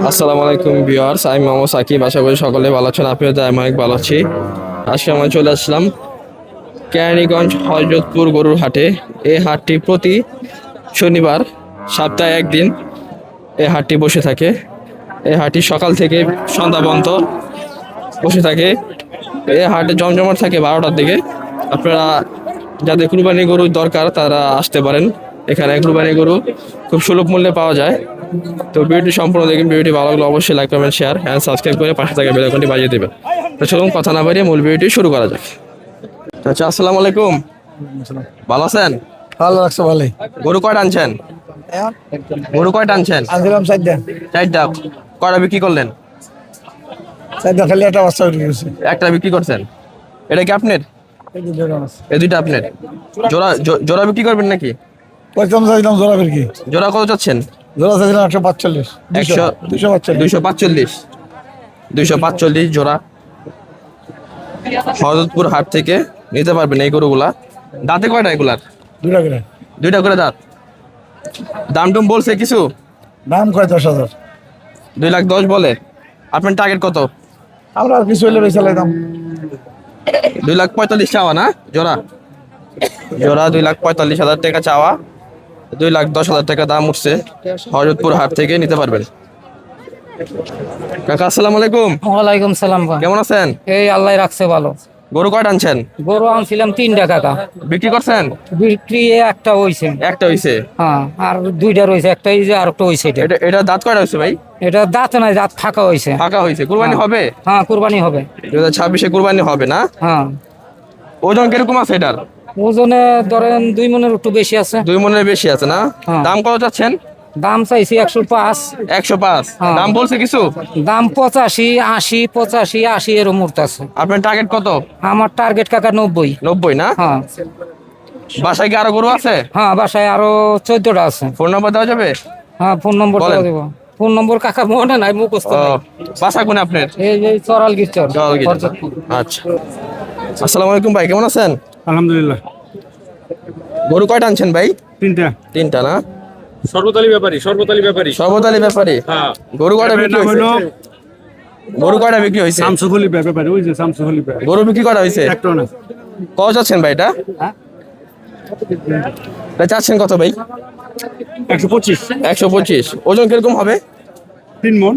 আসসালামু আলাইকুম ভিউয়ার্স, আমি মোহাম্মদ সাকিব। আশা করি সকলে ভালো আছেন। আপনিও তাই, আমি অনেক ভালো আছি। আজকে আমরা চলে আসলাম কেরানীগঞ্জ হযরতপুর গরুর হাটে। এই হাটটি প্রতি শনিবার সপ্তাহে একদিন এই হাটটি বসে থাকে। এই হাটটি সকাল থেকে সন্ধ্যা পর্যন্ত বসে থাকে। এই হাটে জমজমাট থাকে 12টার দিকে। আপনারা যাদের কুরবানি গরুর দরকার তারা আসতে পারেন। এখানে কুরবানি গরু খুব সুলভ মূল্যে পাওয়া যায়। তো ভিডিওটি সম্পূর্ণ দেখুন। ভিডিওটি ভালো লাগলে অবশ্যই like comment share and subscribe করে পাশে থাকা বেল আইকনটি বাজিয়ে দেবেন। তো চলুন কথা না বাড়িয়ে মূল ভিডিওটি শুরু করা যাক। আচ্ছা, আসসালামু আলাইকুম। ভালো আছেন? ভালো লাগছে ভালোই। গরু কয়টা আনছেন? গরু কয়টা আনছেন? আনছিলাম চারটা। চারটা। কয়টা বিক্রি করলেন? চারটা খালি একটা বাচ্চা উঠে গেছে। একটা বিক্রি করছেন। এটা কি আপনার? এই দুইটা আপনার? জোড়া বিক্রি করবেন নাকি? প্রথম চাইলাম জোড়া ফিরকি। জোড়া কত চাচ্ছেন? জোড়া চাইছিলাম 145। 245। 245 জোড়া। হযরতপুর হাট থেকে নিতে পারবেন এই গরুগুলা। দাঁতে কয়টা এগুলার? দুটা করে। দুইটা করে দাঁত। দাম টুম বলছে কিছু? দাম কয় 10,000। 2,10,000 বলে। আপনার টার্গেট কত? আমরা আর কিছু হইলে বেশি লাইতাম। 2,45,000 চাওয়া না? জোড়া 2,45,000 টাকা চাওয়া। 2,10,000 টাকা দাম উঠছে। হযরতপুর হাট থেকে নিতে পারবেন। কাকা আসসালামু আলাইকুম। ওয়ালাইকুম সালাম ভাই। কেমন আছেন? এই আল্লাহ রাখছে ভালো। গরু কয়টা আনছেন? গরু আনছিলাম 3টা কাকা। বিক্রি করছেন? বিক্রি একটা হইছে। একটা হইছে। হ্যাঁ, আর 2টা রইছে, একটা এই যে আর একটা হইছে। এটা দাঁত কয়টা হইছে ভাই? এটা দাঁত নাই, দাঁত ফাঁকা হইছে। ফাঁকা হইছে। কুরবানি হবে? হ্যাঁ, কুরবানি হবে। 2026-এ কুরবানি হবে না? হ্যাঁ। ওজন কিরকম আছে এটার? ওজনে ধরেন 2 মনের একটু বেশি আছে। 2 মনের বেশি আছে না? হ্যাঁ। দাম কত চাচ্ছেন? দাম চাইছি 105। 105। হ্যাঁ। দাম বলছে কিছু? দাম 85, 80, 85, 80 এর মুহূর্তে আছে। আপনার টার্গেট কত? আমার টার্গেট কাকা 90। 90 না? হ্যাঁ। বাসায় কি আরো গরু আছে? হ্যাঁ, বাসায় আরো 14টা আছে। ফোন নাম্বার দেওয়া যাবে? হ্যাঁ, ফোন নম্বর বলেন। দেব। ফোন নম্বর কাকা মনে নাই, মুখস্থ ও, নাই। বাসা কোন আপনার? এই চরাল গিচর। আচ্ছা। আসসালামু আলাইকুম ভাই, কেমন আছেন? আলহামদুলিল্লাহ। গরু কয়টা আনছেন ভাই? 3টা। 3টা না? সর্বতালী ব্যাপারী। সর্বতালী ব্যাপারী। হ্যাঁ। গরু কয়টা বিক্রি হয়েছে? গরু কয়টা বিক্রি হয়েছে? শামসুখলি ব্যাপারী, ওই যে শামসুখলি ব্যাপারী। গরু বিক্রি করা হয়েছে? একটা না। কত চাচ্ছেন ভাই এটা? এটা চাচ্ছেন কত ভাই? 125। 125। ওজন কিরকম হবে? 3 মণ।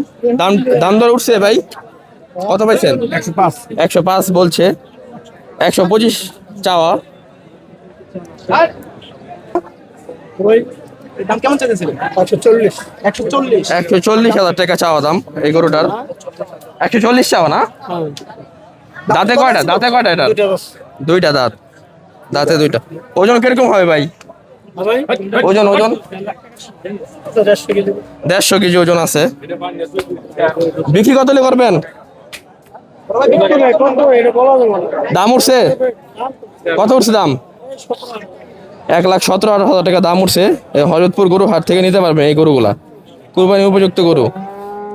দাম দর উঠছে ভাই? কত পাইছেন? 105। 105 বলছে। 125 চাওয়া। দাম কেমন চাইতেছিলেন? 140। 140,000 টাকা চাওয়া দাম এই গরুটার। 140 চাওয়া না? দাঁতে কয়টা এটার? দুইটা দাঁত। দাঁতে দুইটা। ওজন কিরকম হবে ভাই? ওজন 150 কেজি ওজন আছে। বিক্রি কত হলে করবেন? দাম উঠছে? কত উঠছে দাম? 1,17,000 টাকা দাম উঠছে। এই হযরতপুর গরু হাট থেকে নিতে পারবেন এই গরুগুলা। কুরবানি উপযুক্ত গরু।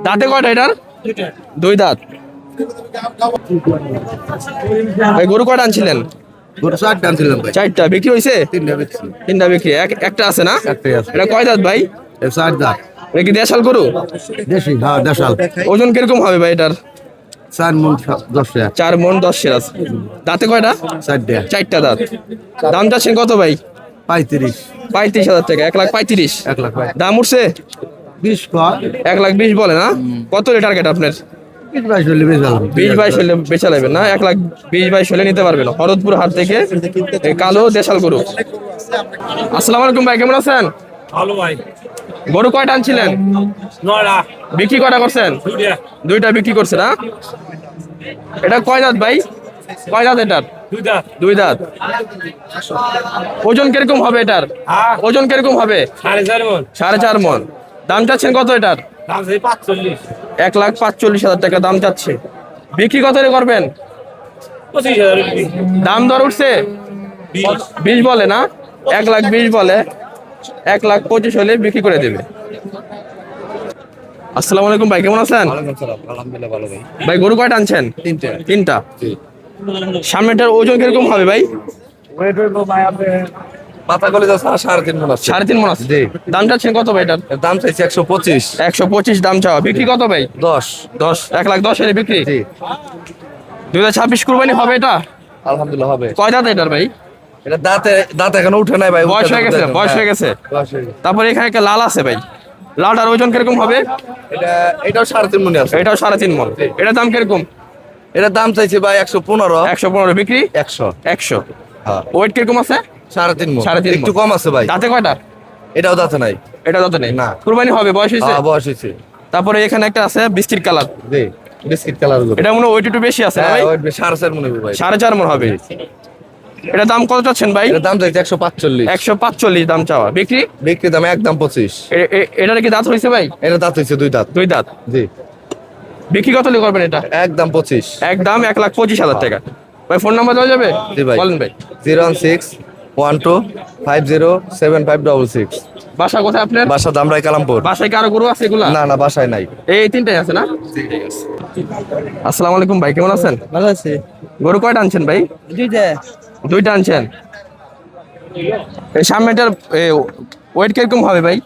দাঁতে কয়টা এটার? 2 দাঁত। ভাই গরু কয়টা আনছিলেন? গরু 4টা আনছিলাম ভাই। 4টা বিক্রি হয়েছে? 3টা বেচছি। 3টা বিক্রি। একটা আছে না? একটাই আছে। এটা কয় দাঁত ভাই? 4 দাঁত। এটা কি দেশাল গরু? দেশি, হ্যাঁ দেশাল। ওজন কিরকম হবে ভাই এটার? 4 মণ 10 টাকা। 4 মণ 10 সের আছে। দাঁতে কয়টা? 4টা। 4টা দাঁত। দাম চাচ্ছেন কত ভাই? 35। 35,000 টাকা। 1,35,000। 1 লাখ ভাই। দাম উঠছে? 20 কর। 1,20,000 বলে না? কত হলে টার্গেট আপনার? 22 হলে বেচালাম। 20-22 হলে বেচা লাগবে না? 1,20,000-22 হলে নিতে পারবেন হরদপুর হাট থেকে এই কালো দেশাল গরু। আসসালামু আলাইকুম ভাই, কেমন আছেন? ভালো ভাই। গরু কয়টা আনছিলেন? 9টা। বিক্রি কয়টা করছেন? 2টা। 2টা বিক্রি করছে না? এটা কয় দাঁত ভাই? কয় দাঁত এটার? 2টা। 2 দাঁত। ওজন কিরকম হবে এটার? হ্যাঁ। ওজন কিরকম হবে? 4.5 মণ। 4.5 মণ। দাম চাচ্ছেন কত এটার? দাম চাই 45। 1,45,000 টাকা দাম চাচ্ছে। বিক্রি কত হলে করবেন? 25,000 বিক্রি। দাম দর উঠছে? 20। 20 বলে না? 1,20,000 বলে। 1,25,000 হলে বিক্রি করে দেবে। আসসালামু আলাইকুম ভাই, কেমন আছেন? আলহামদুলিল্লাহ ভালো ভাই। ভাই গরু কয়টা আনছেন? 3টা। সামনেটার ওজন কিরকম হবে ভাই? ওয়েট হইব ভাই আপনি পাতা গলি যাচ্ছে 3.5 মন আছে। 3.5 মন আছে। জি। দাম চাচ্ছেন কত ভাই এটার? এর দাম চাইছি 125। 125 দাম চাওয়া, বিক্রি কত ভাই? 10। 1,10,000 এর বিক্রি। জি 2026 কুরবানি হবে এটা? আলহামদুলিল্লাহ হবে। কয় দাঁত এটার ভাই? এটা দাঁত এখনো উঠে নাই ভাই। বয়স হয়ে গেছে, বয়স হয়ে গেছে। বয়স হয়ে গেছে। তারপরে এখানে একটা লাল আছে ভাই, লালটার ওজন কিরকম হবে? এটাও 3.5 মনে আছে। এটাও 3.5 মন। এটার দাম কিরকম? এটার দাম চাইছি ভাই 115। 115 বিক্রি। 100। হ্যাঁ ওয়েট কিরকম আছে? 3.5 মন। 3.5 একটু কম আছে ভাই। দাঁতে কয়টা? এটাও দাঁতে নাই। এটা দাঁতে নেই না। কুরবানি হবে, বয়স হয়েছে। হ্যাঁ বয়স হয়েছে। তারপরে এখানে একটা আছে বিস্কিট কালার, জি বিস্কিট কালার গুলো। এটা মনে হয় ওয়েট একটু বেশি আছে না ভাই? 4.5 মনে হবে ভাই। 4.5 মন হবে। এটা দাম কত চাচ্ছেন ভাই? এটার দাম চাইছি 145। 145 দাম চাওয়া, বিক্রি। বিক্রি দাম একদম 25। এটার কি দাঁত হয়েছে ভাই? এটা দাঁত হয়েছে 2 দাঁত। 2 দাঁত। জি বিক্রি কত হলে করবেন এটা? একদম 25। একদম 1,25,000 টাকা। ভাই ফোন নাম্বার দেওয়া যাবে? জি ভাই বলেন ভাই। 01612507666। বাসা কোথায় আপনার? বাসা দামরাই কালামপুর। বাসায় কি আরো গরু আছে এগুলা? না বাসায় নাই। এই তিনটাই আছে না? ঠিক আছে। আসসালামু আলাইকুম ভাই, কেমন আছেন? ভালো আছে। গরু কয়টা আনছেন ভাই? 2টা আনছেন। এই সামনেটার ওয়েট কিরকম হবে ভাই?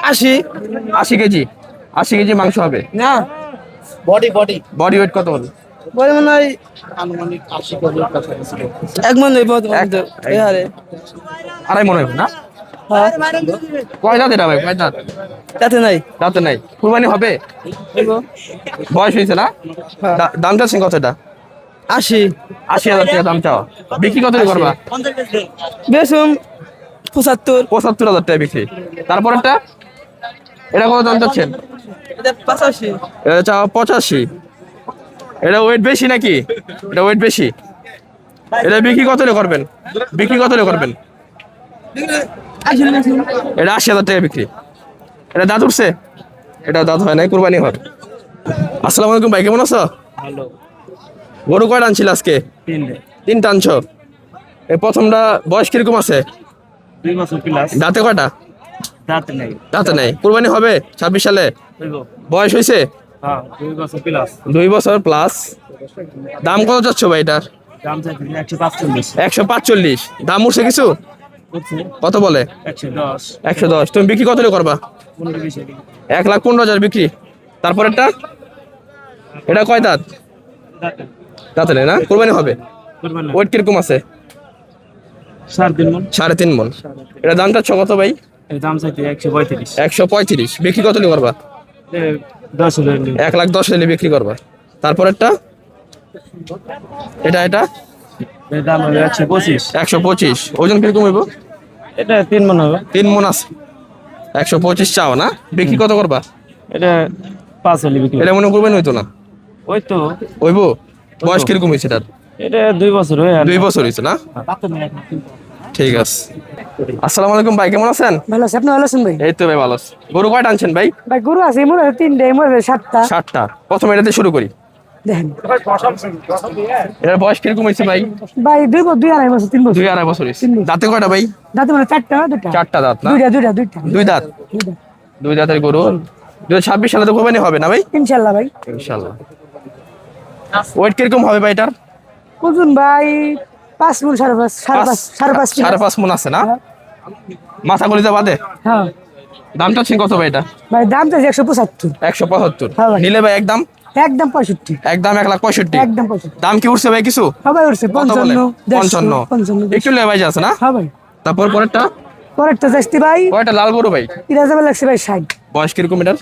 80 কেজি। 80 কেজি মাংস হবে না বডি বডি ওয়েট কত হবে? বলে মনে হয় আনুমানিক 80 কেজি কাছাকাছি। 1 মন হইব। আড়াই মনে হবে না? কয় দাঁত এটা ভাই, কয় দাঁত? তাতে নাই। দাঁতে নাই, কুরবানি হবে? বয়স হয়েছে না? দাম চাচ্ছেন কত এটা? 80,000 টাকা দাম চাওয়া, বিক্রি কত দিয়ে করবা? বেসুম 75। 75,000 টাকা বিক্রি। তারপরেরটা এটা কত দাম চাচ্ছেন? এটা 85। এটা চাওয়া 85। এটা ওয়েট বেশি নাকি? এটা ওয়েট বেশি। এটা বিক্রি কত দিয়ে করবেন? বিক্রি কত দিয়ে করবেন? এটা 80,000 টাকা বিক্রি। এটা দাঁত উঠছে? এটা দাঁত হয় নাই, কুরবানি হবে। আসসালামু আলাইকুম ভাই, কেমন আছো? ভালো। গরু কয়টা আনছিল আজকে? 3টা আনছো। এই প্রথমটা বয়স কিরকম আছে? 2 বছর প্লাস। দাঁতে কয়টা? দাঁত নাই। দাঁতে নাই, কুরবানি হবে 26 সালে? হইব। বয়স হয়েছে? হ্যাঁ 2 বছর প্লাস। 2 বছর প্লাস। দাম কত চাচ্ছ ভাই এটার? দাম চাইছি 145। 145। দাম উঠছে কিছু? বুঝছো? কত বলে? 110। 110। তুমি বিক্রি কত হলে করবা? 15-20 এর। 1,15,000 বিক্রি। তারপরেরটা এটা কয় দাঁত? দাঁত দাঁতে নেই না, কুরবানি হবে। করবেন না। ওয়েট কিরকম আছে? 3.5 মণ। 3.5 মন। এটা দাম চাচ্ছ কত ভাই? এর দাম চাইছি 135। 135। বিক্রি কত হলে করবা? 10 হলে 1,10,000 বিক্রি করবা। তারপরেরটা এটা এর দাম হবে 125। 125। ওজন কিরকম হইব? এটা 3 মণ হবে। 3 মন আছে। 125 চাও না, বিক্রি কত করবা? এটা 5 হলে বিক্রি। এটা মনে করবেন হইতো না? ওই তো হইব। বয়স কিরকম হয়েছে তার? এটা 2 বছর হয়ে 2 বছর হয়েছে না? ঠিক আছে। আসসালামু আলাইকুম ভাই, কেমন আছেন? ভালো আছে। আপনি ভালো আছেন ভাই? এই তো ভাই ভালো আছি। গরু কয়টা আনছেন ভাই? ভাই গরু আছে মোর 3টে, মোর 7টা। 7টা। প্রথমে এটাতে শুরু করি। দেখেন এটার বয়স কিরকম হয়েছে ভাই? ভাই 2 বছর 3 বছর। 2-2.5 বছর হয়েছে। দাঁতে কয়টা ভাই? দাঁতে মানে 4টা না 2টা? 4টা দাঁত না? 2টা। 2 দাঁত। 2 দাঁতের গরু। 2026 সালে তো কোরবানি হবে না ভাই? ইনশাআল্লাহ ভাই। ইনশাআল্লাহ। ওয়েট কিরকম হবে ভাই এটার? ওজন ভাই 5 মণ 5.5 5.5 মন আছে না? মাথা গলিতে বাদে? হ্যাঁ দাম চাচ্ছেন কত ভাই এটা? ভাই দাম তো 175। 175। হ্যাঁ ভাই। নিলে ভাই একদম? একদম 65। একদম 1,65,000। একদম 65। দাম কি উঠছে ভাই কিছু? হ্যাঁ ভাই উঠছে কত বলে? 55 55। একটু লেবাই আছে না? হ্যাঁ ভাই। তারপর পরেরটা পরেরটা যাচ্ছি ভাই কয়টা লাল গরু ভাই? এটা যাবে লাগছে ভাই 60। বয়স কিরকম এটার?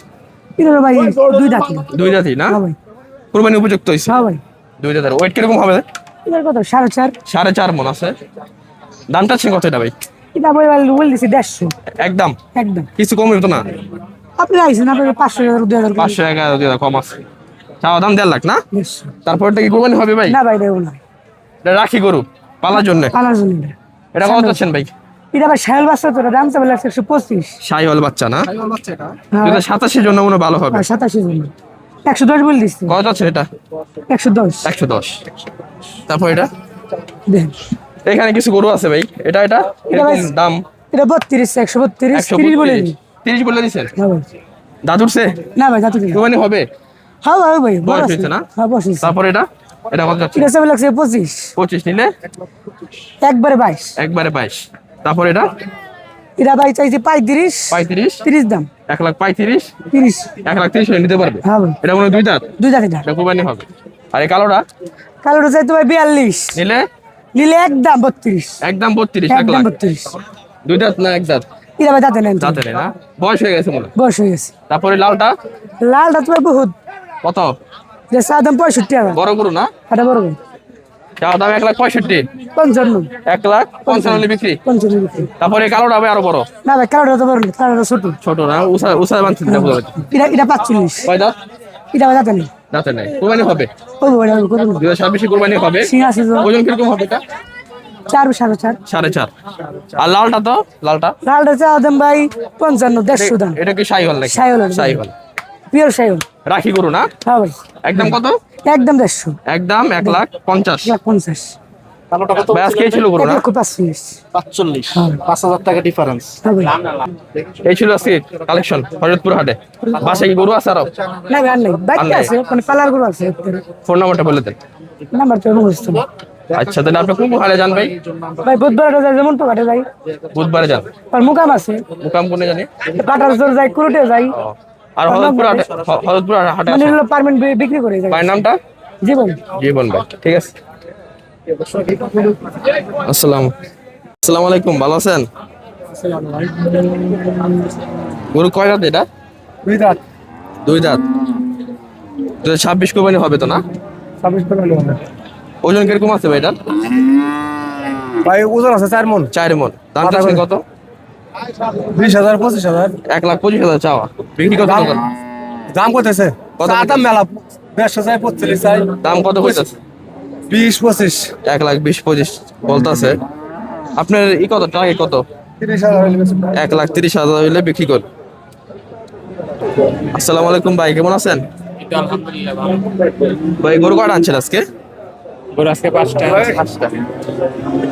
এটা ভাই 2 দাঁত। 2 দাঁতই না? হ্যাঁ ভাই। কুরবানি উপযুক্ত হয়েছে। হ্যাঁ ভাই। 2 দাঁতের। ওয়েট কিরকম হবে? এটার কত 4.5। 4.5 মন আছে। দাম চাচ্ছেন কত এটা ভাই? এটা ভাই বল দিছি 150। একদম একদম। কিছু কম হইতো না? আপনি আইছেন আপনি 500 2000 500 টাকা কম আছে। চাওয়া দাম 1.5 লাখ না? তারপরটা কি কুরবানি হবে ভাই? না ভাই দেব না। এটা রাখি গরু পালার জন্য। পালার জন্য এটা কত চাচ্ছেন ভাই? এটা ভাই শাইল বাচ্চা তো দাম চাবে লাগছে 125। শাইওয়াল বাচ্চা না? হ্যাঁ 27 জন্য মনে হয় ভালো হবে। 87 জন্য 110 বল দিছি। কত চাচ্ছেন এটা? 110। 110। তারপর এটা দেন এখানে কিছু গরু আছে ভাই। এটা এটা ভাই এরকম দাম? এটা 32 132 30 বলে নি। 30 বলে দিছেন? হ্যাঁ ভাই। দাঁত উঠছে? না ভাই যাতে দিন। কুরবানি হবে? হ্যাঁ ভাই ভাই বয়স হয়েছে না? হ্যাঁ বয়স হয়েছে। তারপর এটা এটা কত যাচ্ছে? এটা সেভেন লাগছে 25, 25 নিলে একবারে 22। একবারে 22। তারপর এটা এটা ভাই চাইছে 35, 35, 30 দাম, 1,35,000, 30। 1,30,000 হলে নিতে পারবে। হ্যাঁ ভাই, এটা মনে হয় দুই দাঁত, দুই দাঁত এটা। এটা কুরবানি হবে। আর এই কালোটা কালোটা চাইতে ভাই 42, নিলে নিলে একদম 32, একদম 32, একদম 1,00,000। 32। দুই দাঁত না এক দাঁত? এটা ভাই দাঁতে নেন, দাঁতে নেই না, বয়স হয়ে গেছে মনে হয়। বয়স হয়ে গেছে। তারপরে লালটা লালটা তোমার বহুত, কত? এটা চা দাম 65 টাকা। বড় গরু না, এটা বড় ভাই চাওয়া দাম 1,65,000, 55, 1,55,000 হলে বিক্রি। 55 বিক্রি। তারপরে এই কালোটা হবে আরো বড়, না ভাই কালোটা তো বড় না, কালোটা ছোট। ছোট না, উষা বানছে এটা বোঝা যাচ্ছে। এটা 45, কয় দাঁত? এটা ভাই দাঁতে নেই। দাঁতে নাই, কুরবানি হবে। ও ভাই করুন 2026 কুরবানি হবে। সিং আছে তো ওজন কিরকম হবে এটা? 4 4.5। 4.5। আর লালটা তো, লালটা লালটা চা দাম ভাই 55, 150 দাম। এটা কি শাহিওয়াল নাকি? শাহিওয়াল। শাহিওয়াল। পিওর শাইল। রাখি গরু না? হ্যাঁ ভাই, একদম কত? একদম 150, একদম 1,50,000। 150। ভাই আজকে এই ছিল গরু না? 145। 45, 5,000 টাকা ডিফারেন্স। হ্যাঁ ভাই, এই ছিল আজকে কালেকশন হযরতপুর হাটে। বাসায় কি গরু আছে আরো? না ভাই আর নাই, বাইক নাই। আছে মানে পালার গুলো আছে। ফোন নাম্বারটা বলে দেন। নাম্বার তো মুখস্থ না। আচ্ছা, তাহলে আপনি কোন হাটে যান ভাই? ভাই বুধবার যাই, যেমন তো ঘাটে যাই, বুধবারে যান। আর মুকাম আছে, মুকাম কোনে জানি? কাটার জোর যাই, কুরুটে যাই, আর হযরতপুর হাটে, হযরতপুর হাটে মানে আছে। হলো পারমেন্ট বিক্রি করে যাই। ভাইয়ের নামটা? জীবন। জীবন ভাই, ঠিক আছে। আসসালামু আলাইকুম, ভালো আছেন? গরু কয় দাঁত এটা? দুই দাঁত। দুই দাঁত। 2026 কুরবানি হবে তো না? 26 করে হবে ওজন কিরকম আছে ভাই এটার? ভাই, ওজন আছে 4 মণ। 4 মণ। দাম চাচ্ছেন কত? 20,000 25,000 1,25,000 চাওয়া, বিক্রি কত টাকা? দাম কইতেছে। কত? দাম মেলা 150 চাই, 45 চাই, দাম কত কইতাছে? 20 25 1,20,25 বলতাছে। আপনার ই কত টাকা কত? 30,000 হইলে বেশি। 1,30,000 হইলে বিক্রি কর। আসসালামু আলাইকুম ভাই, কেমন আছেন? ভাই গরু কয়টা আনছেন আজকে? গরু আজকে 5টা।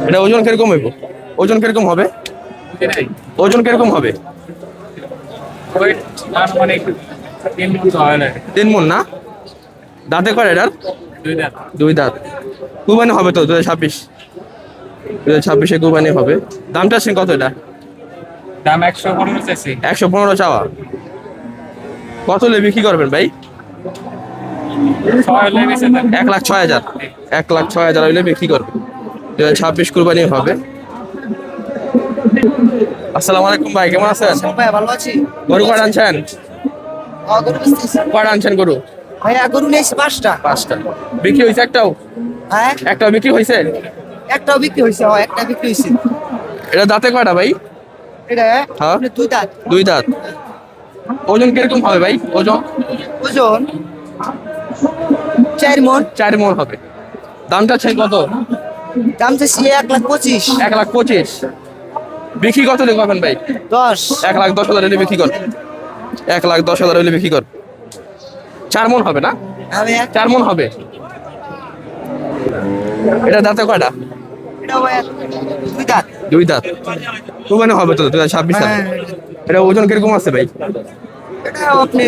এটা ওজন কিরকম হইব? ওজন কিরকম হবে? ওজন কিরকম হবে? 3 মণ না? দাঁতে করে এটার? দুই দাঁত। কুরবানি হবে তো 2026 কুরবানি হবে। দামটা আছেন কত এটা? দাম 115 চাইছি। 115 চাওয়া। কত হলে বিক্রি করবেন ভাই? 1,06,000। 1,06,000 হইলে বিক্রি করবেন। 2026 কুরবানি হবে। আসসালামু আলাইকুম ভাই, কেমন আছেন? ভাই ভালো আছি। গরু কয়টা আনছেন? গরু বেচতেছি। কয়টা আনছেন গরু? ভাইয়া গরু নিয়েছি 5টা। 5টা। বিক্রি হয়েছে একটাও? হ্যাঁ, একটাও বিক্রি হয়েছে? একটাও বিক্রি হয়েছে। একটা বিক্রি হয়েছে। এটা দাঁতে কয়টা ভাই? এটা হ্যাঁ। দুই দাঁত। দুই দাঁত। ওজন কিরকম হবে ভাই? ওজন ওজন 4 মণ। 4 মণ হবে। দামটা আছে কত? দাম চাইছি 1,25,000। 1,25,000। বিক্রি কত হলে করবেন ভাই? 10। 1,10,000 হলে বিক্রি কর। 1,10,000 হলে বিক্রি কর। 4 মণ হবে না? আমি 4 মণ হবে। এটা দাঁতে কয়টা? এটা ভাইয়া দুই দাঁত। দুই দাঁত। কুরবানি হবে তো 2026 সালে। এটা ওজন কিরকম আছে ভাই? এটা আপনি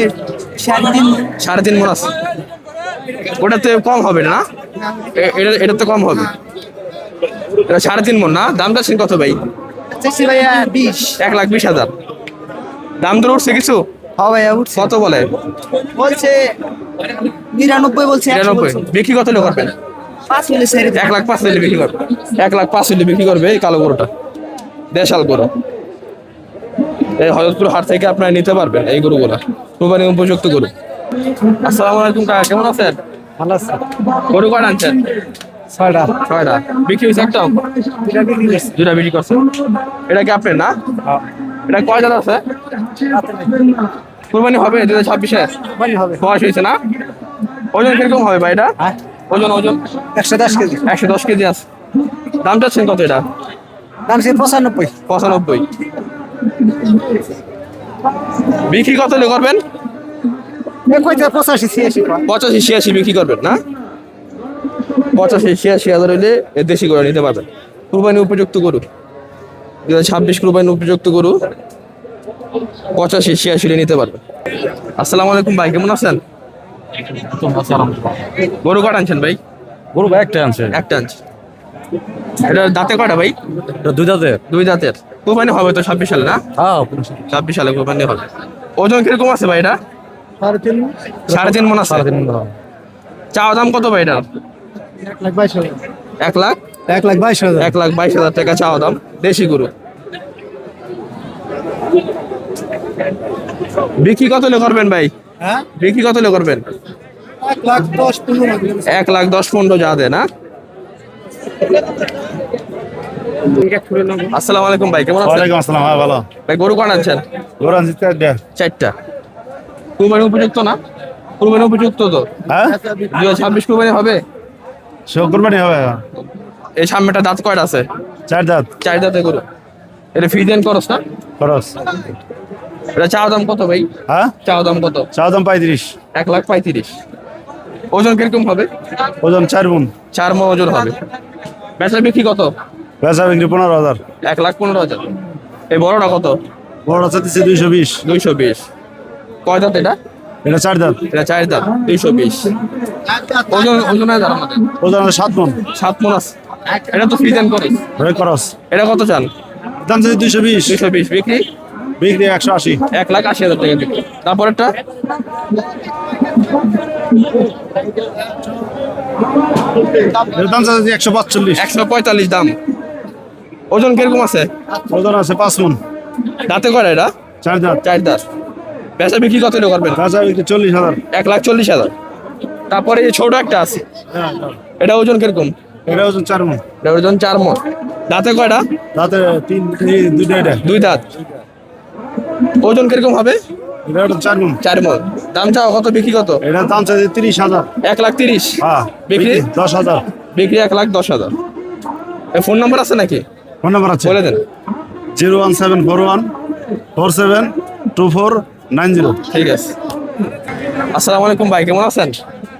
3.5 মণ। 3.5 মণ আছে। ওটাতে কম হবে না? এটা তো কম হবে। এটা 3.5 মণ না? দামটা ছিল কত ভাই? চাইছি ভাইয়া 20। 1,20,000। দাম দর উঠছে কিছু? হ্যাঁ ভাইয়া উঠছে। কত বলে? বলছে 99 বলছে, 100 93। বলছে। বিক্রি কত হলে করবেন? 5 হলে ছেড়ে দিন। 1,05,000 হলে বিক্রি করবে। 1,05,000 হলে বিক্রি করবে এই কালো গরুটা। দেশাল গরু। এই হযরতপুর হাট থেকে আপনারা নিতে পারবেন এই গরুগুলা। কুরবানি উপযুক্ত গরু। আসসালামু আলাইকুম কাকা, কেমন আছেন? ভালো আছে। গরু কয়টা আনছেন? 6টা। 6টা। বিক্রি হয়েছে একটাও? এটা বিক্রি করছে। 2টা বিক্রি করছেন। এটা কি আপনার না? এটা কয় দাঁত আছে? কুরবানি হবে 2026-এ? ভালো হবে। বয়স হয়েছে না? ওজন কিরকম হবে ভাই এটা? ওজন 110 কেজি। 110 কেজি আছে। দাম চাচ্ছেন কত এটা? দাম সে 95। 95। বিক্রি কত হলে করবেন? এ কইতে 85 86 85-86 বিক্রি করবেন না? 85-86 হাজার হইলে এর দেশি গরু নিতে পারবেন। কুরবানি উপযুক্ত গরু। 2026 কুরবানি উপযুক্ত গরু 85-86 নিতে পারবেন। আসসালামু আলাইকুম ভাই, কেমন আছেন? গরু কটা আনছেন ভাই? গরু ভাই একটা আনছে একটা আনছে। এটা দাঁতে কয়টা ভাই? দুই দাঁতের। দুই দাঁতের। কোরবানি হবে তো 26 সালে না? হ্যাঁ 26 সালে কোরবানি হবে। ওজন কিরকম আছে ভাই এটা? 3.5 মণ আছে। চাওয়া দাম কত ভাই এটা? 1,22,000 1 লাখ 1,22,000 1,22,000 টাকা চাওয়া দাম। দেশি গরু। বিক্রি কত হলে করবেন ভাই? হ্যাঁ বিক্রি কত হলে করবেন? 1,10,15 1,10,15 যা দেয় না? আসসালামু আলাইকুম ভাই, কেমন আছেন? ওয়ালাইকুম আসসালাম। হ্যাঁ ভালো। ভাই গরু কয়টা আনছেন? গরু আনছি 4টা। কুরবানি উপযুক্ত না? কুরবানি উপযুক্ত তো? হ্যাঁ 2026 কুরবানি হবে? সব কোরবানি হবে। এই সামনেটা দাঁত কয়টা আছে? 4 দাঁত 4 দাঁতে গরু। এটা ফ্রি দেন করস না? খরচ। এটা চাওয়া দাম কত ভাই? হ্যাঁ চাওয়া দাম কত? চাও দাম 35। 1,35,000। ওজন কিরকম হবে? ওজন 4 গুণ। 4 মণ ওজন হবে। বেচা বিক্রি কত? বেচা বিক্রি 15,000। 1,15,000। এই বড়টা কত? বড় চাচ্ছি 220। 220। কয় দাঁত এটা? এটা 4 দাঁত। এটা 4 দাঁত। 220। ওজনে দাঁড়ানো ওজন আছে 7 মণ। 7 মণ আছে। এটা তো ফ্রি দেন করে। খরচ। এটা কত চান? দাম চাচ্ছি 220। 220 বিক্রি? বিক্রি 180। 1,80,000 টাকা বিক্রি। তারপরেরটা? এর দাম চাচ্ছি 145। 145 দাম। ওজন কিরকম আছে? ওজন আছে 5 মণ। দাঁতে কয়টা এটা? 4 দাঁত। 4 দাঁত। বেচা বিক্রি কত হলে করবেন? বেচা বিক্রি 40,000। 1,40,000। তারপরে এই ছোট একটা আছে, এটা ওজন কিরকম? এটা ওজন 4 মণ। এটা ওজন 4 মণ। দাঁতে কয়টা? দাঁতে 2টা। এটা 2 দাঁত। ওজন কিরকম হবে? এটা 4 মণ। 4 মণ। দাম চাও কত, বিক্রি কত? এটা দাম চাচ্ছি 30,000। 1,30,000। হ্যাঁ বিক্রি? 10,000। বিক্রি 1,10,000। এই ফোন নাম্বার আছে নাকি? ফোন নাম্বার আছে বলে দেন। 01741 472490। ঠিক আছে। আসসালামু আলাইকুম ভাই, কেমন আছেন?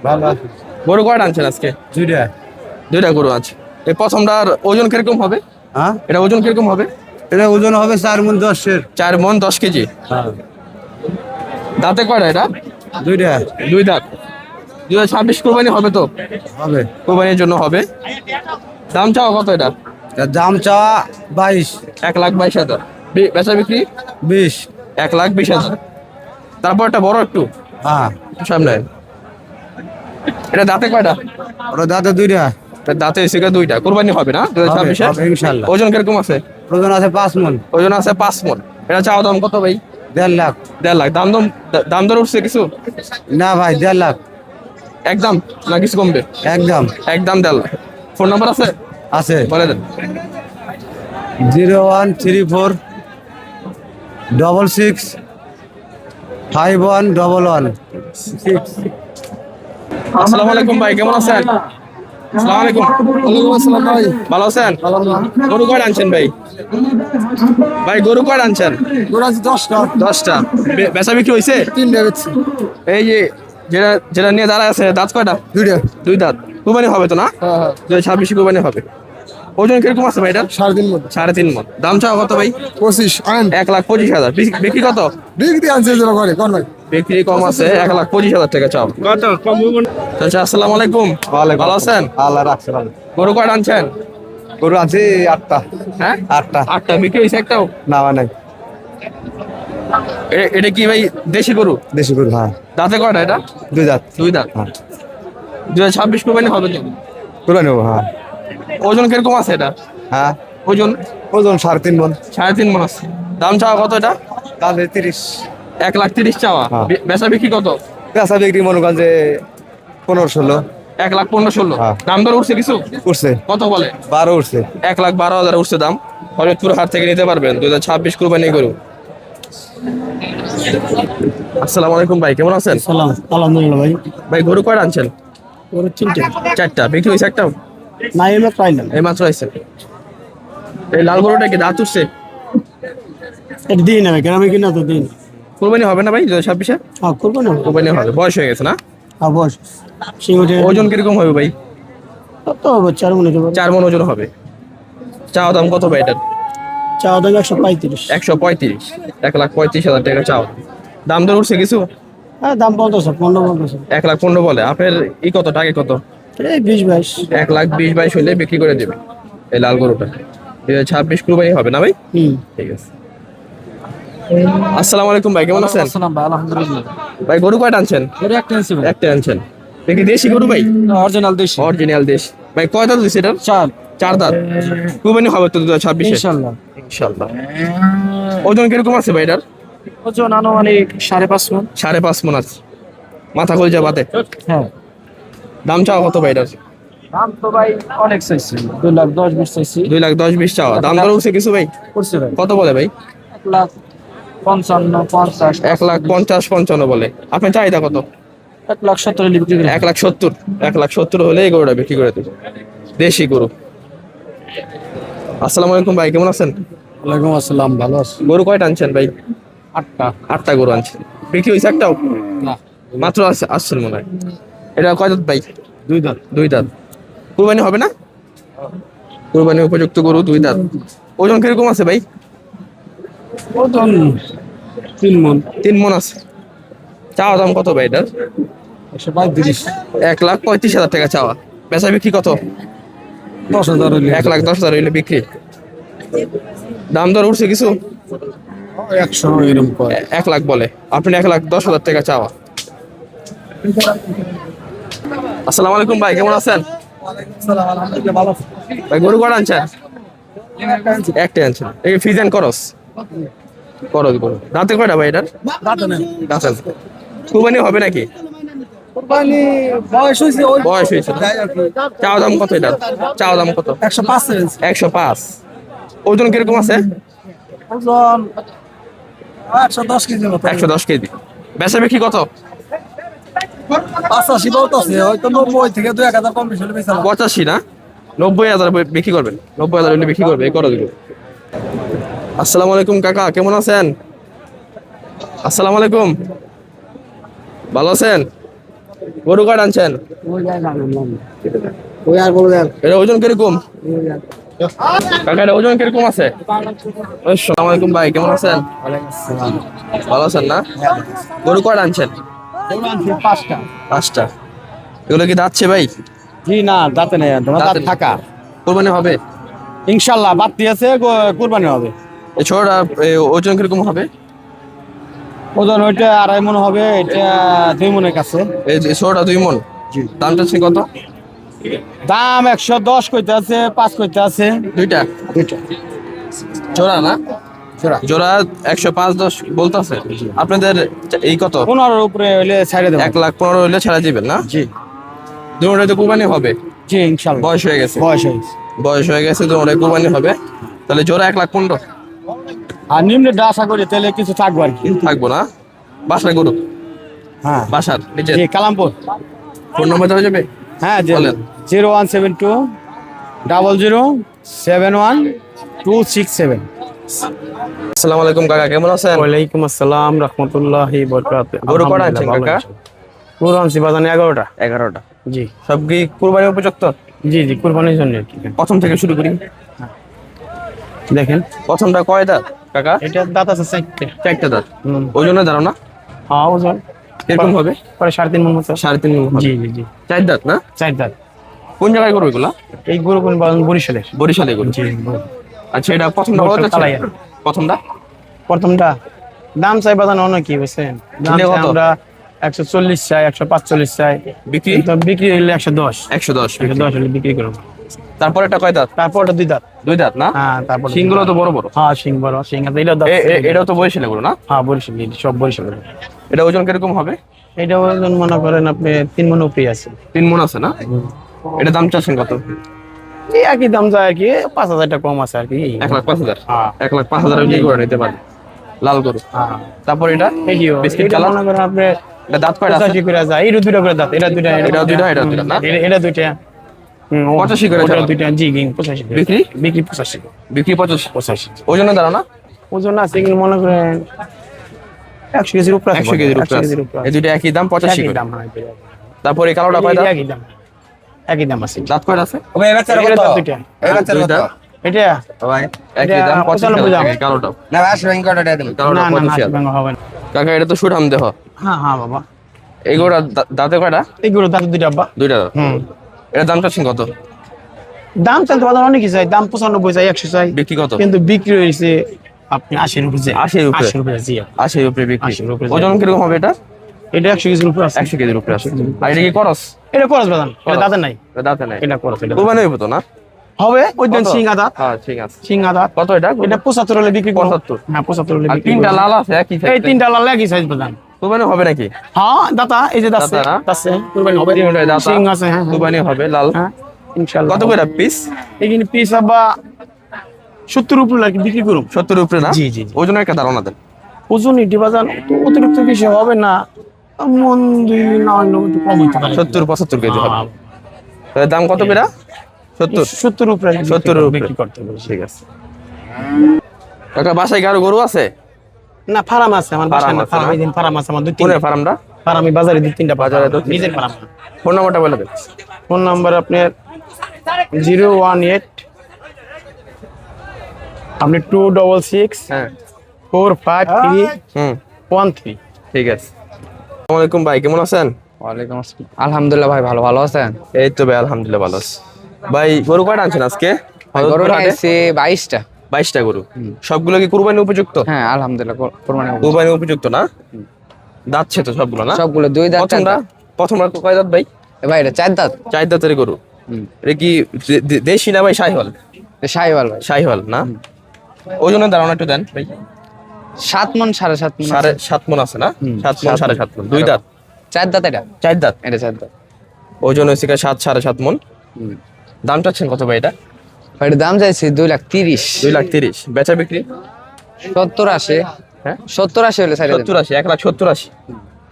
ভালো। গরু কয়টা আনছেন আজকে? 2টা গরু আছে। এই প্রথমটার ওজন কিরকম হবে? হ্যাঁ এটা ওজন কিরকম হবে? এটা ওজন হবে 4 মণ 10-এর 4 মণ 10 কেজি। হ্যাঁ দাঁতে কয়টা এটা? 2টা 2 দাঁত। 2026 কোরবানি হবে তো? হবে। কোরবানির জন্য হবে। দাম চাও কত এটা? এর দাম চাওয়া 22 1,22,000। বেচা বিক্রি? 20 1,20,000। তারপর একটা বড় একটু হ্যাঁ সামনে। এটা দাঁতে কয়টা? ওটা দাঁতে 2টা এটা দাঁতে এসে 2টা। কোরবানি হবে না 2026 হবে, ইনশাআল্লাহ। ওজন কিরকম আছে? ওজন আছে 5 মণ। ওজন আছে 5 মণ। এটা চাওয়া দাম কত ভাই? 1.5 লাখ। 1.5 লাখ। দাম দর উঠছে কিছু? না ভাই 1.5 লাখ একদম না কিছু কমবে? একদম। একদম 1.5 লাখ। ফোন নাম্বার আছে? আছে বলে দেন। 0134 66 5111 আসসালামু আলাইকুম ভাই, কেমন আছেন? আসসালামু আলাইকুম। ওয়ালাইকুম আসসালাম ভাই। ভালো আছেন? গরু কয়টা আনছেন ভাই? ভাই গরু কয়টা আনছেন? গোড়া 10টা 10টা। বেচা বিক্রি হয়েছে? 3টা বেচছি। এই যে যেটা নিয়ে দাঁড়ায় আছে, দাঁত কয়টা? 2টা 2 দাঁত। কোরবানি হবে তো না? হ্যাঁ 2026 কোরবানি হবে। ওজন কিরকম আছে ভাই এটা? 3.5 মণ। 3.5 মণ। দাম চাও কত ভাই? 25 আইন 1,25,000। বিক্রি কত? বিক্রি আনছে যেটা করে কোন ভাই? বিক্রি কম আছে, 1,25,000 টাকা চাও। আচ্ছা, আসসালামু আলাইকুম। ভালো আছেন? আল্লাহ রাখছে ভালো। গরু কয়টা আনছেন? গরু আছে 8টা হ্যাঁ 8টা। 8টা। বিক্রি হয়েছে একটাও? না নাই এটা কি ভাই দেশি গরু? দেশি গরু। হ্যাঁ দাঁতে কয়টা এটা? 2 দাঁত। 2 দাঁত। হ্যাঁ 2026 কোরবানি হবে তো? পুরো নেবো। হ্যাঁ ওজন কিরকম আছে এটা? হ্যাঁ ওজন ওজন 3.5 মণ। 3.5 মণ আছে। দাম চাওয়া কত এটা? তাহলে 30। 1,30,000 চাওয়া। হ্যাঁ। বেচা বিক্রি কত? পেঁচা বিক্রি মনে করেন যে 15-16 1,15,000 হ্যাঁ। দাম দর উঠছে কিছু? উঠছে। কত বলে? 12 উঠছে। 1,12,000 উঠছে দাম। হরিদপুর হাট থেকে নিতে পারবেন 2026 কোরবানি গরু। আসসালামু আলাইকুম ভাই, কেমন আছেন? সালাম আলহামদুলিল্লাহ ভাই। ভাই গরু কয়টা আনছেন? গরু 3টা। 4টা। বিক্রি হয়েছে একটাও? না এমে পাইলাম। এই মাত্র আইছে। এই লাল গরুটা কি দাঁত উঠছে? এটা দিন আমি গ্রামে কিনা তো দিন। কোরবানি হবে না ভাই 2026-এ? হ্যাঁ করবো না। কোরবানি হবে। বয়স হয়ে গেছে না? অবশ সিংহটে ওজন কিরকম হবে ভাই? কত হবে 4 মণ হতে পারে। 4 মণ ওজন হবে। চাওয়া দাম কত ভাই এটার? চাওয়া দাম 135। 135। 1,35,000 টাকা চাও। দাম দর উঠছে কিছু? হ্যাঁ দাম 15 বলতেছে। 1,15 বলে। আপনার ই কত টাকা কত? এই 20-22। 1,20,22 হলে বিক্রি করে দেবে এই লাল গরুটা। 2026 কুরবানি হবে না ভাই? ঠিক আছে। আসসালামু আলাইকুম ভাই, কেমন আছেন? আসসালাম ভাই, আলহামদুলিল্লাহ। ভাই গরু কয়টা আনছেন? একটা আনছি ভাই, একটা আনছেন। দেখি দেশি গরু ভাই? অরিজিনাল দেশি। অরিজিনাল দেশ। ভাই কয় দাঁত দিছে এটা? চার দাঁত। কুরবানি হবে তো 2026 ইনশাআল্লাহ। ইনশাআল্লাহ। ওজন কিরকম আছে ভাই এটার? ওজন আনুমানিক 5.5 মণ। 5.5 মণ আছে। মাথা কলজা বাতে। হ্যাঁ। দাম চাও কত ভাই এটার? দাম তো ভাই অনেক চাইছি, 2,10,20 চাইছি। 2,10,20 চাওয়া। দাম দর উঠছে কিছু ভাই? করছে ভাই, কত বলে ভাই? 1,55,50। 1,50,55 বলে। আপনি চাহিদা কত? 1,70,000 হলে বিক্রি করে। 1,70,000। 1,70,000 হলে এই গরুটা বিক্রি করে দেবে। দেশি গরু। আসসালামু আলাইকুম ভাই, কেমন আছেন? ওয়ালাইকুম আসসালাম, ভালো আছি। গরু কয়টা আনছেন ভাই? 8টা। 8টা গরু আনছেন। বিক্রি হয়েছে একটাও? না, মাত্র আসছেন মনে হয়। এটা কয় দাঁত ভাই? 2 দাঁত। 2 দাঁত। কুরবানি হবে না? কুরবানি উপযুক্ত গরু 2 দাঁত। ওজন কিরকম আছে ভাই? ওজন 3 মণ। 3 মণ আছে। চাওয়া দাম কত ভাই এটার? 135। 1,35,000 টাকা চাওয়া। বেচা বিক্রি কত? 10,000 হইলে 1,10,000 হইলে বিক্রি। দাম দর উঠছে কিছু? 100 এরকম কয়। 1 লাখ বলে, আপনি 1,10,000 টাকা চাওয়া। আসসালামু আলাইকুম ভাই, কেমন আছেন? ভাই গরু কটা আনছেন? একটা আনছেন। এই ফিজেন করস করস গরু। দাঁতে কয়টা ভাই এটার? দাঁতে। কুরবানি হবে নাকি? বয়স হইছে বয়স হয়েছে। চাওয়া দাম কত এটার? চাওয়া দাম কত? 105। 105। ওজন কিরকম আছে? ওজন 110 কেজি মতো। 110 কেজি। বেচা বিক্রি কত? 85 বলতেছে, হয়তো 90 থেকে 2-1000 কম বেশি হলে বেচালাম। 85 না? 90,000 বিক্রি করবেন। 90,000 হলে বিক্রি করবে এই করো দিল। আসসালামু আলাইকুম কাকা, কেমন আছেন? আসসালামু আলাইকুম, ভালো আছেন? গরু কয়টা আনছেন? ওই আর বলে দেন। এটা ওজন কিরকম? কাকা এটা ওজন কিরকম আছে? আসসালামু আলাইকুম ভাই, কেমন আছেন? ভালো আছেন না? গরু কয়টা আনছেন? 5টা। এগুলো কি দাঁতছে ভাই? জি না, দাঁতে নেই, তোমার দাঁত দাঁতে- থাকা। কোরবানি হবে? ইনশাআল্লাহ বাড়তি আছে, কুরবানি হবে। এই ছোটটা ওজন কিরকম হবে? ওজন ওইটা 2.5 মণ হবে, এটা 2 মণের কাছে। এই যে ছোটটা 2 মণ। দামটা হচ্ছে কত? দাম 110 কইতে আছে, 5 কইতে আছে। দুইটা জোড়া না? জোড়া। জোড়া 105-10 বলতেছে। আপনাদের এই কত? 15 উপরে হইলে ছাইড়ে দেব। 1,15,000 হলে ছেড়ে দিবেন না? জি দুটোতে কুরবানি হবে। জি ইনশাআল্লাহ। বয়স হয়ে গেছে। বয়স হয়েছে। দুটোতে কুরবানি হবে। তাহলে জোড়া 1,15,000 আর নিম্নে আশা করি তাহলে কিছু থাকবো আর কি। থাকবো না? বাসার গরু? হ্যাঁ বাসার নিজের? জি কালামপুর। ফোন নম্বর দেওয়া যাবে? হ্যাঁ বলেন। 0172 00 71 267। আসসালামু আলাইকুম কাকা, কেমন আছেন? ওয়ালাইকুম আসসালাম রাহমাতুল্লাহি ওয়া বারাকাতুহু। গরু কটা আনছেন কাকা? গরু আনছি বাজানে 11টা। 11টা। জি সব কি কুরবানি উপযুক্ত? জি জি কুরবানির জন্য আর কি। প্রথম থেকে শুরু করি। দেখেন প্রথমটা কয় দাঁত কাকা? এটা দাঁত আছে 4টে। 4টা দাঁত। ওজনে দাঁড়াও না? হ্যাঁ ওজন কিরকম হবে? পরে 3.5 মণ মতো। 3.5 মণ হবে। জি জি জি 4 দাঁত না? 4 দাঁত। কোন জায়গায় করবো এগুলা? এই গরু কোন বরিশালের। বরিশালে গরু। জি আচ্ছা, এটা প্রথমটা কত বরিশাল যাচ্ছে? কালাইয়া। প্রথমটা প্রথমটা দাম চাই বাজানো অনেক কি বুঝছেন, দাম কিনে চাই কত? আমরা 140 চাই, 145 চাই। বিক্রি? তো বিক্রি হইলে 110। 110 110 হলে বিক্রি করবো। তারপর এটা কয় দাঁত? তারপর ওটা 2 দাঁত। 2 দাঁত না? হ্যাঁ তারপর সিংগুলো তো বড় বড়। হ্যাঁ সিং বড় সিং আছে, এটা দাঁত। এটাও তো বরিশালে গরু না? হ্যাঁ বরিশাল, সব বরিশাল। এটা ওজন কিরকম হবে? এটা ওজন মনে করেন আপনি 3 মণ উপরে আছে। 3 মণ আছে না? এটা দাম চাচ্ছেন কত? এই একই দাম যায় আর কি, 5,000 টাকা কম আছে আর কি। 1,05,000। হ্যাঁ 1,05,000 বিক্রি করে নিতে পারেন লাল গরু। হ্যাঁ তারপর এটা এইও বিস্কিট এটা কালার। মনে করেন আপনি এটা দাঁত কয়টা আছে? 85 করে যায়। এই দুটো করে দাঁত, এটা দুইটা, এটা দুইটা, এটা দুইটা না? এটা দুইটা। 85 করে ওটা যাবে। দুইটা জি 85 করে। বিক্রি? বিক্রি 85। বিক্রি 85। ওজনে দাঁড়াও না? ওজন আছে কিন্তু মনে করেন 100 কেজির উপরে আছে। 100 কেজির উপরে আছে। এই দুইটা একই দাম 85 একই করে। দাম। হ্যাঁ তারপর এই কালোটা কয় দাঁত? একই দাম, একই দাম আছে। দাঁত কয়টা আছে? এটা দাঁত দুইটা। দুই দাঁত। এটা একই দাম 95 দাম। 85 কালোটা। না কালোটা না 85। না হবে না। কাকা এটা তো সুঠাম দেহ। হ্যাঁ হ্যাঁ বাবা, এইগুলা দাঁতে কয়টা? এইগুলো দাঁত দুইটা আব্বা। দুইটা দাঁত। এটা দাম চাচ্ছেন কত? দাম চাইতে বাজার অনেকই চাই, দাম 95 চাই, 100 চাই, বিক্রি কত? কিন্তু বিক্রি হয়েছে আপনি 80 রুপি। 80 রুপি? 80 রুপি, জি। 80 রুপি বিক্রি। 80 রুপি। ওজন কিরকম হবে এটা? এটা 100 কেজির উপরে আছে। 100 কেজির উপরে আছে। আর এটা কি করস? এটা খরচ বাদান, এটা দাঁতে নাই। এটা দাঁতে নাই। এটা খরচ, এটা কুরবানি হইব তো না? হবে ওই দিন কত? সিং আদা, হ্যাঁ ঠিক আছে। সিং আদা। কত এটা? এটা 75 হলে বিক্রি করব। 75? হ্যাঁ 75 হলে আর বিক্রি তিনটা করব। লাল আছে একই এই তিনটা লাল একই সাইজ বাদান। কুরবানি হবে নাকি? হ্যাঁ দাতা, এই যে দাসে, দাতা না? দাসে কুরবানি হবে। তিনটাই দাতা। সিং আছে, হ্যাঁ কুরবানি হবে লাল। হ্যাঁ ইনশাআল্লাহ। কত করে পিস? এখানে পিস আবা 70 উপরে লাগে বিক্রি করব। 70 উপরে না? জি, জি, জি। ওজনের একটা ধারণা দেন। ওজন ইটি বাজার তো অতিরিক্ত বেশি হবে না, মন দুই না হইলেও একটু কম হইতে পারে। 70-75 কেজি হবে। তাহলে দাম কত করে? 70? 70 উপরে 70 উপরে বিক্রি করতে হবে। ঠিক আছে। একটা বাসায় কারো গরু আছে? না ফার্ম আছে আমার, বাসায় ফার্ম না, আছে ফার্ম না? এই দিন ফার্ম আছে আমার, দুই কোনের তিনটা ফার্মটা? ফার্ম। আমি বাজারে দুই তিনটা বাজারে তো নিজের ফার্ম। ফোন নাম্বারটা বলে দেন। ফোন নাম্বার আপনার 018 আপনি 266 হ্যাঁ 45313। ঠিক আছে। আসসালামু আলাইকুম ভাই, কেমন আছেন? ওয়ালাইকুম আসসালাম, আলহামদুলিল্লাহ ভাই, ভালো আছেন? এই তো ভাই আলহামদুলিল্লাহ ভালো আছি। ভাই গরু কয়টা আনছেন আজকে? গরু নিয়েছি 22টা। 22টা গরু। সবগুলো কি কুরবানি উপযুক্ত? হ্যাঁ আলহামদুলিল্লাহ, কোরবানি হবে। কুরবানি উপযুক্ত না? দাঁতছে তো সবগুলো না? সবগুলো 2 দাঁত, 4 দাঁত। প্রথমটা কয় দাঁত ভাই? ভাই এটা 4 দাঁত। 4 দাঁতের গরু। এটা কি দেশি না ভাই শাহিওয়াল? শাহিওয়াল ভাই। শাহিওয়াল না? ওজনের ধারণা একটু দেন ভাই। 7 মণ 7.5 মণ। 7.5 মণ আছে না? 7 মণ 7.5 মণ। 2 দাঁত? 4 দাঁত এটা। 4 দাঁত। এটা 4 দাঁত। ওজন হচ্ছে 7.5 মণ। দাম চাচ্ছেন কত ভাই এটা? ভাই এটার দাম চাইছি 2,30,000। 2,30,000। বেচা বিক্রি? 70-80। হ্যাঁ 70-80 হলে ছাড়ে দেন। 70-80, 1,70,80।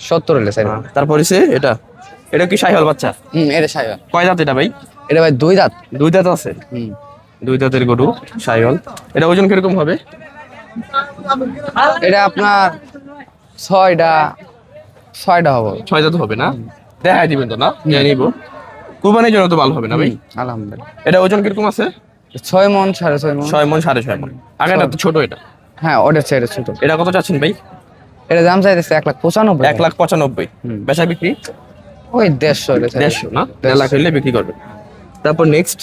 70 হলে ছাড়ে দেন। তারপরে এটা কি শাহিওয়াল বাচ্চা? এটা শাহিওয়াল। কয় দাঁত এটা ভাই? এটা ভাই 2 দাঁত। 2 দাঁত আছে। 2 দাঁতের গরু শাহিওয়াল। এটা ওজন কিরকম হবে? এটা আপনার 6টা হবে। 6 দাঁত হবে না? দেখাই দিবেন তো না? নিয়ে নিব। কুরবানির জন্য তো ভালো হবে না ভাই? আলহামদুলিল্লাহ। এটা ওজন কিরকম আছে? 6 মণ 6.5 মণ। 6 মণ 6.5 মণ। আগেটা তো ছোট এটা। হ্যাঁ ওটার চেয়ে ছোট। এটা কত চাচ্ছেন ভাই? এটা দাম চাইতেছে 1,95,000। 1,95,000। বেচা বিক্রি? ওই 150 হলে ছাড়ে দেন। 150 না? 1.5 লাখ হইলে বিক্রি করবে। তারপর নেক্সট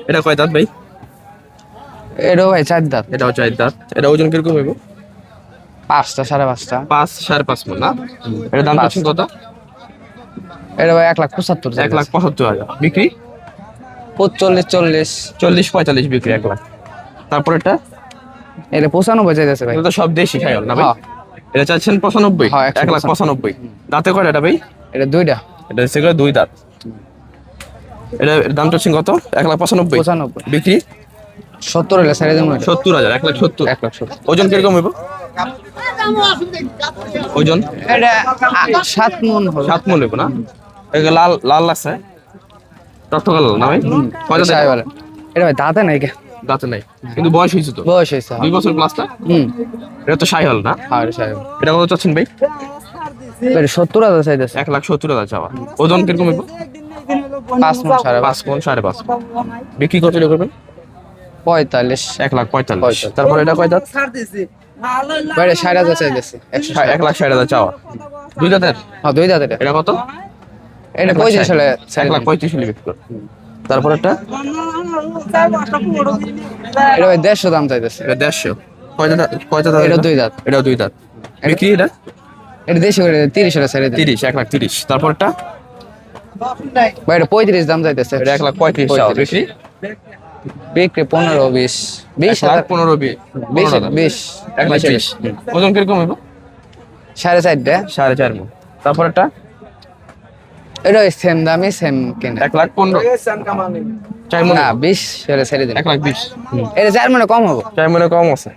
এটা কয় দাঁত ভাই? এটাও ভাই 4 দাঁত। এটাও 4 দাঁত। এটা ওজন কিরকম হইব? 5টা 5.5টা। 5-5.5 মণ না? এটা দাম চাচ্ছেন কত? এটা ভাই 1,75,000। 1,75,000। বিক্রি? 45-40। 40-45 বিক্রি 1 লাখ। তারপর এটা? এটা 95 চাইতেছে ভাই। এটা তো সব দেশি শাহিওয়াল না ভাই? হ্যাঁ। এটা চাচ্ছেন 95? হ্যাঁ, 1,95,000। দাঁতে কয়টা এটা ভাই? এটা 2টা। এটা হচ্ছে 2 দাঁত। এটা দাম চাচ্ছেন কত? 1,95,000। 95। বিক্রি? 70 হলে ছাড়ে দেন। 70,000। 1,70,000। 1,70,000। ওজন কিরকম হইব? ওজন এটা 7 মণ হবে। 7 মণ হইব না? এটা লাল লাল লাগছে, টকটকা লাল না ভাই? কয় দাঁত? শাহিওয়াল। এটা ভাই দাঁতে নাই কে? দাঁতে নাই, কিন্তু বয়স হয়েছে তো। বয়স হয়েছে। 2 বছর প্লাস না? এটা তো শাহিওয়াল না? হ্যাঁ এটা শাহিওয়াল। এটা কত চাচ্ছেন ভাই? এটা 70,000 চাইতেছে। 1,70,000 চাওয়া। ওজন কিরকম হইব? 5 মণ 5.5। 5 মণ 5.5। বিক্রি কত টাকা করবেন? 45। 1,45,000। তারপর এটা কয় দাঁত? ভাই এটা 60,000 চাইতেছে। 1,60,000 চাওয়া। 2 দাঁতের? হ্যাঁ 2 দাঁত এটা। এটা কত? এটা 35 হলে ছাড়ে দেন। 1,35,000 হলে বিক্রি করবেন। তারপর এটা? এটা ভাই 150 দাম চাইতেছে। এটা 150। কয় দাঁত? এটা 2 দাঁত। এটাও 2 দাঁত। বিক্রি এটা? এটা দেশি করে 30 হলে ছাড়ে দেন। 30, 1,30,000। তারপর এটা? ভাই এটা 35 দাম চাইতেছে। এটা 1,35,000 চাওয়া। বিক্রি? বিক্রি 15-20। 20,000। 15,20। 20। 1,20,000। ওজন কিরকম হইব? 4.5টা। 4.5 মণ। তারপর এটা? এটা সেম দামই সেম কেনা। 1,15,000। 4 মণ? না 20 হলে ছেড়ে দিন। 1,20,000। এটা 4 মণে কম হবে। 4 মণে কম আছে।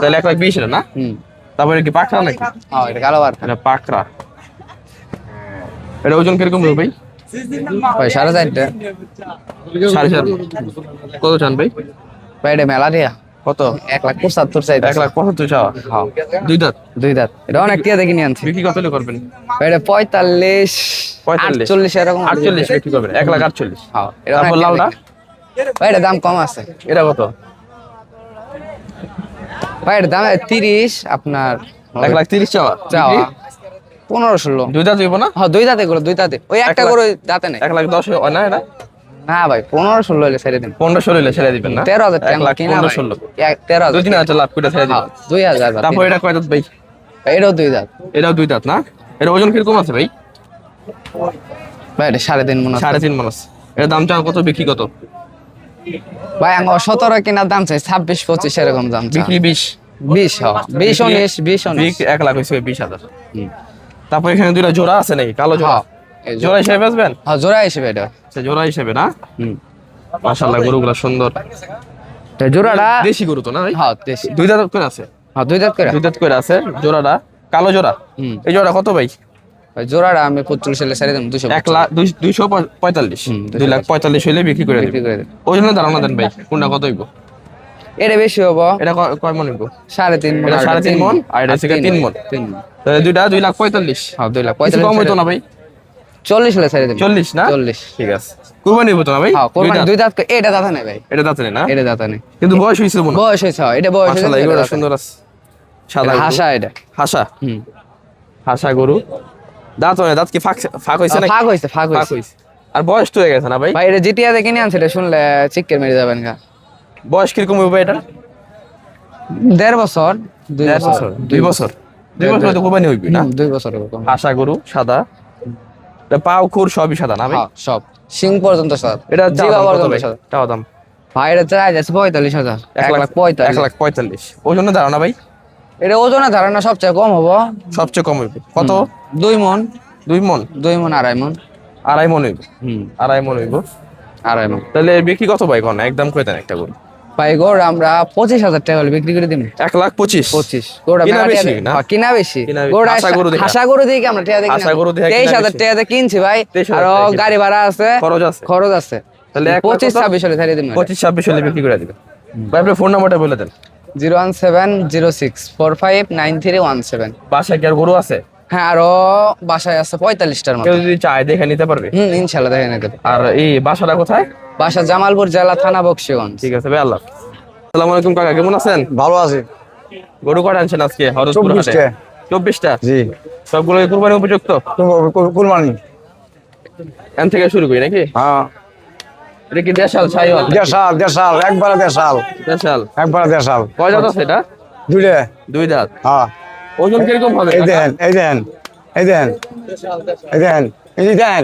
তাহলে 1,20,000 না? তারপরে কি পাকড়া নাকি? হ্যাঁ এটা কালো বার। এটা পাকড়া। এটা ওজন কিরকম হবে ভাই? ভাই 4.5টা। 4.5 মণ। কত চান ভাই? ভাই এটা ম্যালারিয়া। কত? 1,75,000 চাইতেছে। 1,75,000 চাওয়া। 2 দাঁত। 2 দাঁত। এটা অনেক টিয়া দেখে নিয়ে আনছি। বিক্রি কত হলে করবেন? ভাই এটা 45, 48 এরকম। 48 বিক্রি করবেন। 1,48,000। হ্যাঁ এটা তারপর অনেক লালটা? ভাই এটা দাম কম আছে। এটা কত? ভাই এর দাম 30 আপনার 1,30,000 চাওয়া। চাওয়া। 15-16 দুই দাঁত হইব না? হ্যাঁ দুই দাঁতে করে দুই দাঁতে ওই একটা করে দাঁতে নেই 1,10,000 হয় না এটা? না ভাই 15-16 হলে ছেড়ে দিন 15-16 হলে ছেড়ে দিবেন না? 13,000 টাকা কিনা ভাই 15-16 13,000 2-3,000 লাভ করে ছেড়ে দিবেন। 2,000 ভাই তারপর এটা কয় দাঁত ভাই? এটাও দুই দাঁত এটাও দুই দাঁত না? এর ওজন কিরকম আছে ভাই? ভাই এটা 3.5 মণ আছে 3.5 মণ আছে। এর দাম চাও কত, বিক্রি কত? ভাই আঙ্গ 17 কেনার দাম চাই 26-25 এরকম দাম চাই বিক্রি 20 20 হ্যাঁ 20-19 বিক্রি 1 লাখ হইছে 20,000। তারপর এখানে দুইটা জোড়া আছে নাকি, কালো জোড়া? এই জোড়া হিসেবে বেচবেন? হ্যাঁ জোড়া হিসেবে এটা আচ্ছা জোড়া হিসেবে না? মাশাআল্লাহ গরুগুলা সুন্দর। এটা জোড়াটা দেশি গরু তো না ভাই? হ্যাঁ দেশি দুই দাঁত করে আছে? হ্যাঁ দুই দাঁত করে দুই দাঁত করে আছে জোড়াটা, কালো জোড়া। এই জোড়া কত ভাই? ভাই জোড়াটা আমি 45 হলে ছেড়ে দিন 200 245 2,45,000 হইলে বিক্রি করে বিক্রি করে দিবেন। দেব ওই জন্য ধারণা দেন ভাই কোনটা কত হইব? এটা বেশি হবো এটা কয় মন হইব? 3.5 মণ এটা 3.5 মণ আর এটা হচ্ছে 3 মণ। 3 মণ তাহলে দুইটা 2,45,000। হ্যাঁ 2 লাখ কিছু কম হইতো না ভাই? 40 হলে ছেড়ে দিন 40 না? 40 ঠিক আছে। কুরবানি হইতো না ভাই? হ্যাঁ কোরবানি দুই দাঁত এটা দাঁতা নেই ভাই এটা দাঁত নেই না? এটা দাঁতা নেই কিন্তু বয়স হইছে মনে হয়। বয়স হয়েছে হ্যাঁ, এটা বয়স হয়েছে মাশাআল্লাহ এগুলো সুন্দর আছে। সাদা গরু। হাসা এটা হাসা। হাসা গরু। দাঁত হয় দাঁত কি ফাঁক হইছে নাকি? ফাঁক হয়েছে ফাঁক ফাঁক হয়েছে হইছে। আর বয়স তো হয়ে গেছে না ভাই? ভাই এটা জিটিয়া দেখে নিয়ে আনছে এটা শুনলে চিক্কের মেরে যাবেন গা বয়স কিরকম হইবে এটা? 1.5 বছর 2 বছর 2 বছর 2 বছর তো কুরবানি হইবে না? 2 বছর এরকম হাসা গরু সাদা। এটা পাও খুর সবই সাদা না ভাই? হ্যাঁ সব সিং পর্যন্ত সাদা এটা জিবা পর্যন্ত ভাই? সাদা চাও দাম ভাই এটা চাই যাচ্ছে 45,000 1,45,000। ওই জন্য ধারণা ভাই এটা ওজনের ধারণা সবচেয়ে কম হবো সবচেয়ে কম হইবে কত? 2 মণ 2 মণ 2 মণ 2.5 মণ 2.5 মণ হইব 2.5 মণ হইব 2.5 মণ তাহলে বিক্রি কত ভাই কোন একদম কই দেন একটা গরু? ভাই গোড় আমরা 25,000 টাকা হলে বিক্রি করে দিই 1,25,000 25 গোড়া কিনা বেশি না? কিনা বেশি কিনা বেশি। গোড়া হাসা গরু দেখে। হাসা গরু দিয়ে আমরা টাকা দেখি হাসা গরু দেখে কিনা 23,000 বেশি। টাকা দিয়ে কিনছি ভাই 23,000 আর টাকা কিনা। গাড়ি ভাড়া আছে খরচ আছে। খরচ আছে তাহলে 25-26 হলে ছেড়ে দিন 25-26 হলে বিক্রি করে দিবেন। ভাই আপনার ফোন নাম্বারটা বলে দেন। 01706459317 বাসায় কি আর গরু আছে? হ্যাঁ আরো বাসায় আছে 45টার মতো কেউ যদি চায় দেখে নিতে পারবে? ইনশাআল্লাহ দেখে নিতে আর এই বাসাটা কোথায়? বাসা জামালপুর জেলা থানা বক্সিগঞ্জ ঠিক আছে ভাই আল্লাহ। আসসালামু আলাইকুম কাকা, কেমন আছেন? ভালো আছে গরু কটা আনছেন আজকে হরজপুর হাটে? 24টা। 24টা? জি সবগুলো কুরবানি উপযুক্ত? কুরবানি এখান থেকে শুরু করি নাকি? হ্যাঁ এটা কি দেশাল ছাইওয়াল? দেশাল একবারে দেশাল দেশাল। একবারে দেশাল কয় দাঁত আছে এটা? দুইটা দুই দাঁত। হ্যাঁ ওজন কিরকম হবে এই কাকা? দেন এই দেন এই দেন এই দেন এই দেন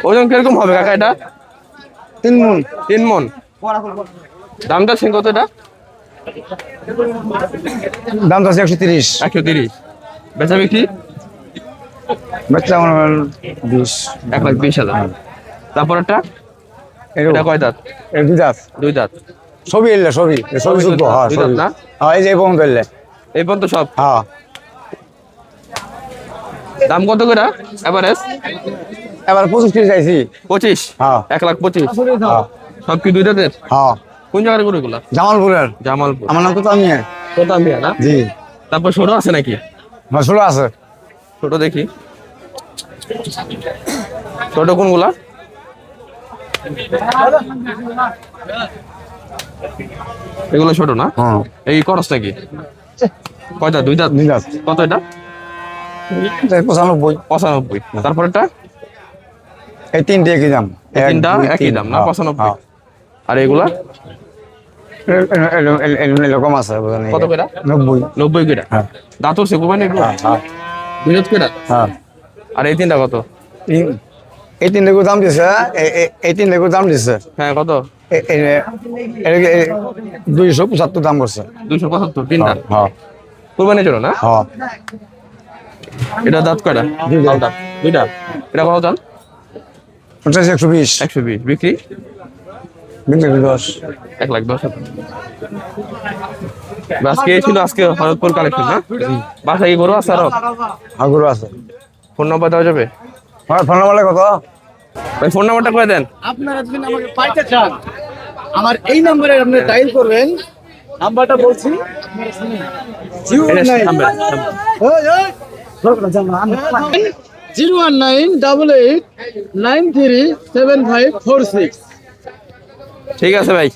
ওজন কিরকম হবে কাকা এটা? 3 মণ 3 মণ। দামটা ছিল কত এটা? দাম তো আছে 130 130। বেচা বিক্রি? বাচ্চা 20 1,20,000। তারপর একটা? এটা কয় দাঁত? এই দুই দাঁত দুই দাঁত। সবই এলে সবই শুদ্ধ হ্যাঁ দুই দাঁত সবই না? হ্যাঁ এই যে এবং ধরলে এই পর্যন্ত সব? হ্যাঁ দাম কত করে এভারেজ? এবার 25 কেজি চাইছি 25? হ্যাঁ 1,25,000। হ্যাঁ সব কি দুই দাঁতের? হ্যাঁ কোন জায়গার গরু এগুলা? জামালপুরের জামালপুর। আমার নাম তো আমি কোথা মিয়া না? জি তারপর ছোট আছে নাকি? মশলা আছে ছোট দেখি। ছোট কোনগুলা? এগুলো ছোট না? হ্যাঁ এই করস নাকি? কয়টা? দুই দাঁত? দুই দাঁত কত এটা? 95 95। তারপর এটা? এই তিনটে একই দাম এই তিনটা একই দাম না? 95। আর এগুলা এরকম আছে কত করে? 90 90 করে। হ্যাঁ দাঁত হচ্ছে কোরবানি এগুলো? হ্যাঁ দুই দাঁত করে? হ্যাঁ আর এই তিনটা কত? এই তিনটে দাম দিছে এই তিনটে দাম দিছে হ্যাঁ কত? 275 দাম করছে 275 তিনটা? হ্যাঁ কোরবানির জন্য না? হ্যাঁ এটা দাঁত কয়টা? দুইটা। লাল দাঁত। দুইটা। এটা কত দাম? 120 120। বিক্রি? 10 1,10,000। আজকে এই ছিল আজকে হরদপুর কালেকশন না? বাসায় কি গরু আছে আরো? আগুলো আছে ফোন নাম্বার দেওয়া যাবে? আমার ফোন নাম্বার কত ভাই ফোন নাম্বারটা করে দেন। আপনারা যদি আমাকে পাইতে চান আমার এই নম্বরে আপনি ডায়াল করবেন নাম্বারটা বলছি এটা থামবেন, থামবেন। 01988937546 ঠিক আছে ভাই।